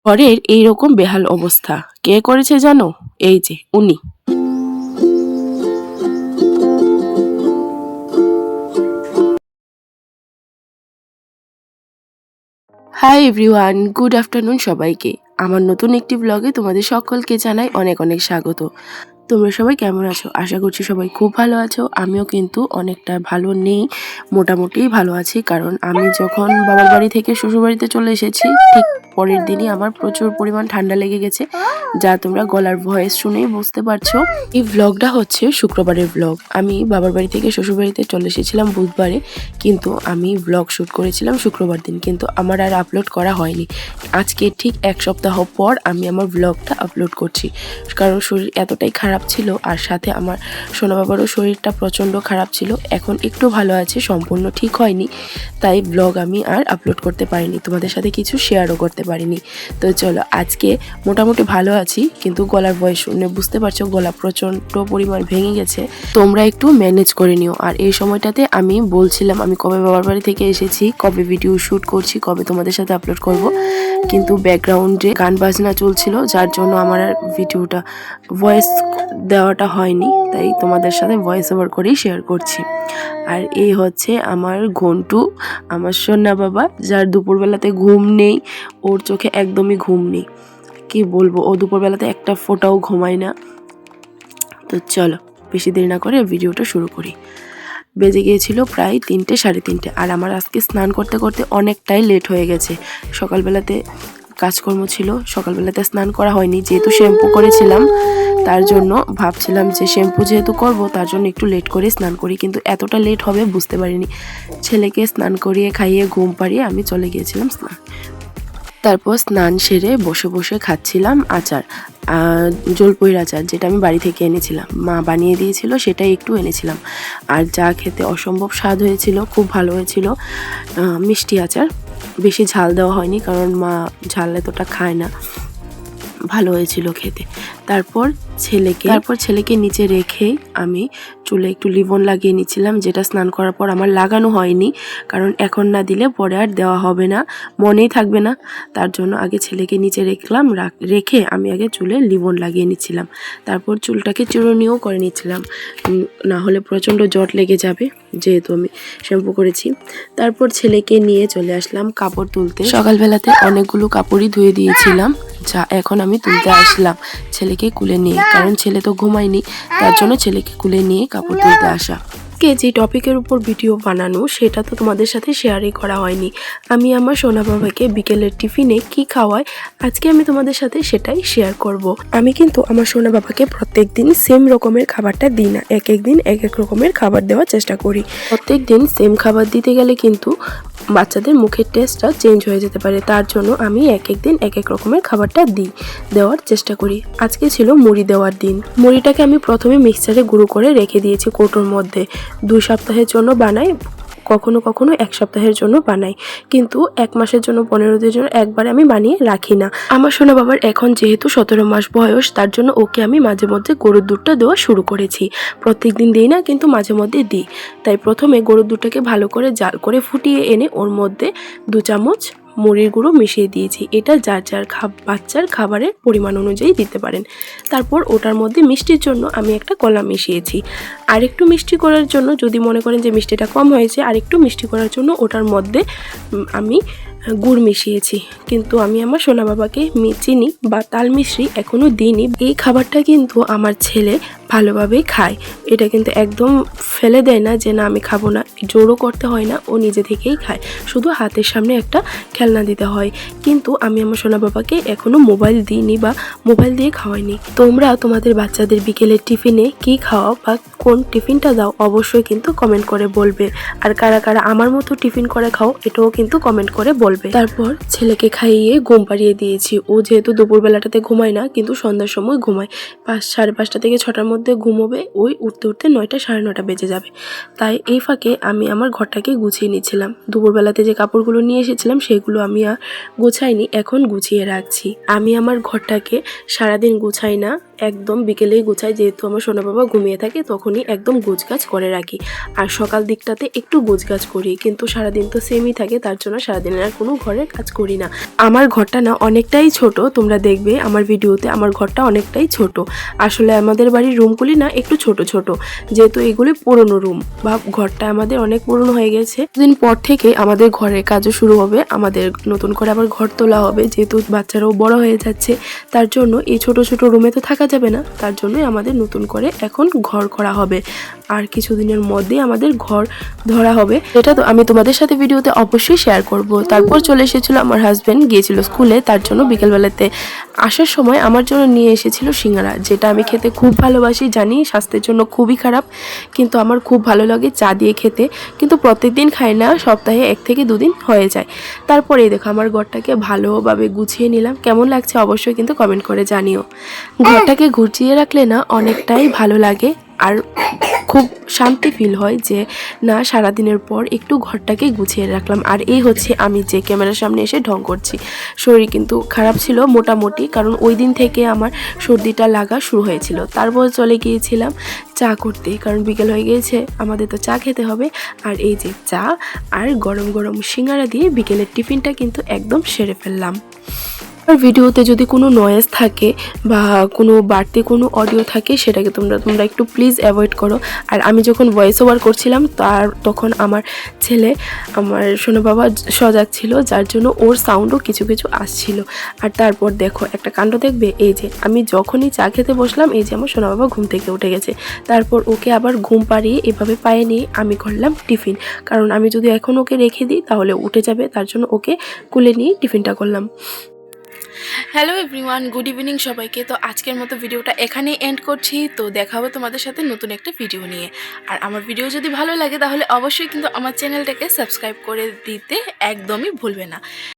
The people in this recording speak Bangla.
ঘরের এইরকম বেহাল অবস্থা কে করেছে জানো? এই যে উনি। হাই এভরিওয়ান, গুড আফটারনুন সবাইকে। আমার নতুন একটি ব্লগে তোমাদের সকলকে জানাই অনেক অনেক স্বাগত। তোমরা সবাই কেমন আছো? আশা করছি সবাই খুব ভালো আছো। আমিও কিন্তু অনেকটা ভালো নেই, মোটামুটি ভালো আছি। কারণ আমি যখন বাবার বাড়ি থেকে শ্বশুরবাড়িতে চলে এসেছি ঠিক পরের দিনই আমার প্রচুর পরিমাণ ঠান্ডা লেগে গেছে, যা তোমরা গলার ভয়েস শুনেই বুঝতে পারছো। এই ব্লগটা হচ্ছে শুক্রবারের ব্লগ। আমি বাবার বাড়ি থেকে শ্বশুরবাড়িতে চলে এসেছিলাম বুধবারে, কিন্তু আমি ব্লগ শ্যুট করেছিলাম শুক্রবার দিন, কিন্তু আমার আর আপলোড করা হয়নি। আজকে ঠিক এক সপ্তাহ পর আমি আমার ব্লগটা আপলোড করছি, কারণ শরীর এতটাই খারাপ ছিল, আর সাথে আমার সোনা বাবারও শরীরটা প্রচণ্ড খারাপ ছিল। এখন একটু ভালো আছে, সম্পূর্ণ ঠিক হয়নি, তাই ব্লগ আমি আর আপলোড করতে পারিনি, তোমাদের সাথে কিছু শেয়ারও করতে পারিনি। তো চলো, আজকে মোটামুটি ভালো আছি, কিন্তু গলার ভয়েস শুনে বুঝতে পারছো গলা প্রচণ্ড পরিমাণ ভেঙে গেছে। তোমরা একটু ম্যানেজ করে নিও। আর এই সময়টাতে আমি বলছিলাম আমি কবে বাবার বাড়ি থেকে এসেছি, কবে ভিডিও শ্যুট করছি, কবে তোমাদের সাথে আপলোড করব, কিন্তু ব্যাকগ্রাউন্ডে গান বাজনা চলছিল, যার জন্য আমার আর ভিডিওটা ভয়েস দেওয়াটা হয়নি, তাই তোমাদের সাথে ভয়েস ওভার করেই শেয়ার করছি। আর এই হচ্ছে আমার ঘন্টু, আমার সোনা বাবা, যার দুপুরবেলাতে ঘুম নেই, ওর চোখে একদমই ঘুম নেই। কি বলবো, ও দুপুরবেলাতে একটা ফোঁটাও ঘুমায় না। তো চলো বেশি দেরি না করে ভিডিওটা শুরু করি। বেজে গিয়েছিল প্রায় 3টে, 3:30, আর আমার আজকে স্নান করতে করতে অনেকটাই লেট হয়ে গেছে। সকালবেলাতে কাজকর্ম ছিল, সকালবেলাতে স্নান করা হয়নি, যেহেতু শ্যাম্পু করেছিলাম তার জন্য ভাবছিলাম যে শ্যাম্পু যেহেতু করব তার জন্য একটু লেট করে স্নান করি, কিন্তু এতটা লেট হবে বুঝতে পারিনি। ছেলেকে স্নান করিয়ে খাইয়ে ঘুম পাড়িয়ে আমি চলে গিয়েছিলাম স্নান। তারপর স্নান সেরে বসে বসে খাচ্ছিলাম আচার, জলপইয়ের আচার, যেটা আমি বাড়ি থেকে এনেছিলাম, মা বানিয়ে দিয়েছিল, সেটাই একটু এনেছিলাম। আর যা খেতে অসম্ভব স্বাদ হয়েছিল, খুব ভালো হয়েছিল। মিষ্টি আচার, বেশি ঝাল দেওয়া হয়নি, কারণ মা ঝাল এতটা খায় না। ভালো হয়েছিল খেতে। তারপর ছেলেকে নিচে রেখে আমি চুলে একটু লিভন লাগিয়ে নিচ্ছিলাম, যেটা স্নান করার পর আমার লাগানো হয়নি, কারণ এখন না দিলে পরে আর দেওয়া হবে না, মনেই থাকবে না। তার জন্য আগে ছেলেকে নিচে রেখে আমি আগে চুলে লিভন লাগিয়ে নিচ্ছিলাম। তারপর চুলটাকে চিরুনিও করে নিচ্ছিলাম, না হলে প্রচণ্ড জট লেগে যাবে, যেহেতু আমি শ্যাম্পু করেছি। তারপর ছেলেকে নিয়ে চলে আসলাম কাপড় তুলতে। সকালবেলাতে অনেকগুলো কাপড়ই ধুয়ে দিয়েছিলাম, যা এখন আমি তুলতে আসলাম ছেলেকে কুলে নিয়ে, কারণ ছেলে তো ঘুমায়নি, তার জন্য ছেলেকে কুলে নিয়ে কাপড় তুলতে আসা। যে টপিকের উপর ভিডিও বানানো সেটা তো তোমাদের সাথে শেয়ারই করা হয়নি। আমি আমার সোনা বাবাকে বিকেলের টিফিনে কি খাওয়াই, আজকে আমি তোমাদের সাথে সেটাই শেয়ার করব। আমি কিন্তু আমার সোনা বাবাকে প্রত্যেক দিন সেম রকমের খাবারটা দিই না, এক এক দিন এক এক রকমের খাবার দেওয়ার চেষ্টা করি। প্রত্যেক দিন সেম খাবার দিতে গেলে কিন্তু বাচ্চাদের মুখের টেস্টটা চেঞ্জ হয়ে যেতে পারে, তার জন্য আমি এক এক দিন এক এক রকমের খাবারটা দেওয়ার চেষ্টা করি। আজকে ছিল মুড়ি দেওয়ার দিন। মুড়িটাকে আমি প্রথমে মিক্সচারে গুঁড়ো করে রেখে দিয়েছি কৌটোর মধ্যে। 2 সপ্তাহের জন্য বানাই, কখনো কখনো 1 সপ্তাহের জন্য বানাই, কিন্তু 1 মাসের জন্য 15 দিনের জন্য একবার আমি বানিয়ে রাখি না। আমার সোনা বাবার এখন যেহেতু 17 মাস বয়স, তার জন্য ওকে আমি মাঝে মধ্যে গরুর দুধটা দেওয়া শুরু করেছি। প্রত্যেক দিন দিই না, কিন্তু মাঝে মধ্যে দিই। তাই প্রথমে গরুর দুধটাকে ভালো করে জাল করে ফুটিয়ে এনে ওর মধ্যে 2 চামচ মুড়ির গুঁড়ো মিশিয়ে দিয়েছি। এটা যার যার বাচ্চার খাবারের পরিমাণ অনুযায়ী দিতে পারেন। তারপর ওটার মধ্যে মিষ্টির জন্য আমি একটা কলা মিশিয়েছি। আরেকটু মিষ্টি করার জন্য, যদি মনে করেন যে মিষ্টিটা কম হয়েছে, আরেকটু মিষ্টি করার জন্য ওটার মধ্যে আমি গুড় মিশিয়েছি। কিন্তু আমি আমার সোনা বাবাকে চিনি বা তাল মিশ্রি এখনও দিইনি। এই খাবারটা কিন্তু আমার ছেলে ভালোভাবেই খায়, এটা কিন্তু একদম ফেলে দেয় না যে না আমি খাবো না, জোরও করতে হয় না, ও নিজে থেকেই খায়, শুধু হাতের সামনে একটা খেলনা দিতে হয়। কিন্তু আমি আমার সোনা বাবাকে এখনও মোবাইল দিইনি বা মোবাইল দিয়ে খাওয়াইনি। তোমরা তোমাদের বাচ্চাদের বিকেলের টিফিনে কি খাওয়াও বা কোন টিফিনটা দাও অবশ্যই কিন্তু কমেন্ট করে বলবে। আর কারা কারা আমার মতো টিফিন করে খাও এটাও কিন্তু কমেন্ট করে বলবে। তারপর ছেলেকে খাইয়ে ঘুম পাড়িয়ে দিয়েছি। ও যেহেতু দুপুরবেলাটাতে ঘুমায় না, কিন্তু সন্ধ্যার সময় ঘুমায়, 5-5:30 থেকে 6টার মধ্যে ঘুমোবে, ওই উঠতে উঠতে 9টা 9:30 বেজে যাবে। তাই এই ফাঁকে আমি আমার ঘরটাকে গুছিয়ে নিচ্ছিলাম। দুপুরবেলাতে যে কাপড়গুলো নিয়ে এসেছিলাম সেগুলো আমি আর গুছাইনি, এখন গুছিয়ে রাখছি। আমি আমার ঘরটাকে সারাদিন গুছাই না, একদম বিকেলেই গুছাই, যেহেতু আমার সোনা বাবা ঘুমিয়ে থাকে তখনই একদম গোছগাছ করে রাখি। আর সকাল দিকটাতে একটু গোছগাছ করি, কিন্তু সারাদিন তো সেমই থাকে, তার জন্য সারাদিনের আর কোনো ঘরের কাজ করি না। আমার ঘরটা না অনেকটাই ছোট, তোমরা দেখবে আমার ভিডিওতে আমার ঘরটা অনেকটাই ছোট। আসলে আমাদের বাড়ির রুমগুলি না একটু ছোট ছোট, যেহেতু এগুলি পুরনো রুম বা ঘরটা আমাদের অনেক পুরনো হয়ে গেছে। দিন পর থেকে আমাদের ঘরের কাজও শুরু হবে, আমাদের নতুন করে আবার ঘর তোলা হবে, যেহেতু বাচ্চারাও বড় হয়ে যাচ্ছে। তার জন্য এই ছোট ছোট রুমে তো থাকা যাবে না, তার জন্যই আমাদের নতুন করে এখন ঘর করা হবে। আর কিছুদিনের মধ্যেই আমাদের ঘর ধরা হবে, এটা তো আমি তোমাদের সাথে ভিডিওতে অবশ্যই শেয়ার করব। তারপর চলে এসেছিল আমার হাজব্যান্ড, গিয়েছিল স্কুলে, তার জন্য বিকেলবেলাতে আসার সময় আমার জন্য নিয়ে এসেছিল সিঙ্গারা, যেটা আমি খেতে খুব ভালোবাসি। জানি স্বাস্থ্যের জন্য খুবই খারাপ, কিন্তু আমার খুব ভালো লাগে চা দিয়ে খেতে। কিন্তু প্রত্যেকদিন খাই না, সপ্তাহে 1 থেকে 2 দিন হয়ে যায়। তারপরে দেখো আমার ঘরটাকে ভালোভাবে গুছিয়ে নিলাম, কেমন লাগছে অবশ্যই কিন্তু কমেন্ট করে জানিও। ঘরটাকে গুছিয়ে রাখলে না অনেকটাই ভালো লাগে, আর খুব শান্তি ফিল হয় যে না সারাদিনের পর একটু ঘরটাকে গুছিয়ে রাখলাম। আর এই হচ্ছে আমি যে ক্যামেরার সামনে এসে ঢং করছি। শরীর কিন্তু খারাপ ছিল মোটামুটি, কারণ ওই দিন থেকে আমার সর্দিটা লাগা শুরু হয়েছিল। তারপর চলে গিয়েছিলাম চা করতে, কারণ বিকেল হয়ে গিয়েছে, আমাদের তো চা খেতে হবে। আর এই যে চা আর গরম গরম সিঙ্গারা দিয়ে বিকেলের টিফিনটা কিন্তু একদম সেরে ফেললাম। আর ভিডিওতে যদি কোনো নয়েজ থাকে বা কোনো বাড়তি কোনো অডিও থাকে, সেটাকে তোমরা একটু প্লিজ অ্যাভয়েড করো। আর আমি যখন ভয়েস ওভার করছিলাম তখন আমার ছেলে, আমার সোনা বাবা সজাগ ছিল, যার জন্য ওর সাউন্ডও কিছু কিছু আসছিল। আর তারপর দেখো একটা কাণ্ড দেখবে, এই যে আমি যখনই চা খেতে বসলাম, এই যে আমার সোনা বাবা ঘুম থেকে উঠে গেছে। তারপর ওকে আবার ঘুম পাড়িয়ে এভাবে পায়ে নিয়ে আমি করলাম টিফিন, কারণ আমি যদি এখন ওকে রেখে দিই তাহলে উঠে যাবে, তার জন্য ওকে কুলে নিয়ে টিফিনটা করলাম। হ্যালো এভরিওয়ান, গুড ইভিনিং সবাইকে। তো আজকের মতো ভিডিওটা এখানেই এন্ড করছি। তো দেখা হবে তোমাদের সাথে নতুন একটা ভিডিও নিয়ে। আর আমার ভিডিও যদি ভালো লাগে তাহলে অবশ্যই কিন্তু আমার চ্যানেলটাকে সাবস্ক্রাইব করে দিতে একদমই ভুলবে না।